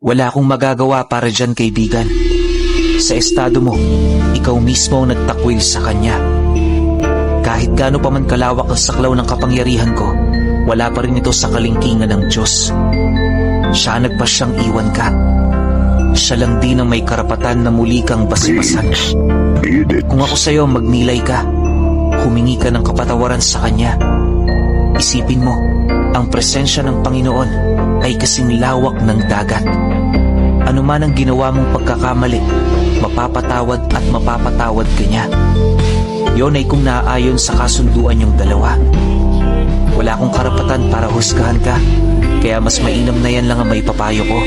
Wala akong magagawa para dyan, kaibigan. Sa estado mo, ikaw mismo ang nagtakwil sa kanya. Kahit gaano pa man kalawak ang saklaw ng kapangyarihan ko, wala pa rin ito sa kalingkingan ng Diyos. Siya nagpasyang iwan ka. Siya lang din ang may karapatan na muli kang basbasan. Kung ako sa'yo, magnilay ka. Humingi ka ng kapatawaran sa kanya. Isipin mo, ang presensya ng Panginoon ay kasing lawak ng dagat. Ano man ang ginawa mong pagkakamali, mapapatawad at mapapatawad ka niya. Yon ay kung naaayon sa kasunduan yung dalawa. Wala akong karapatan para husgahan ka, kaya mas mainam na yan lang ang may papayo ko.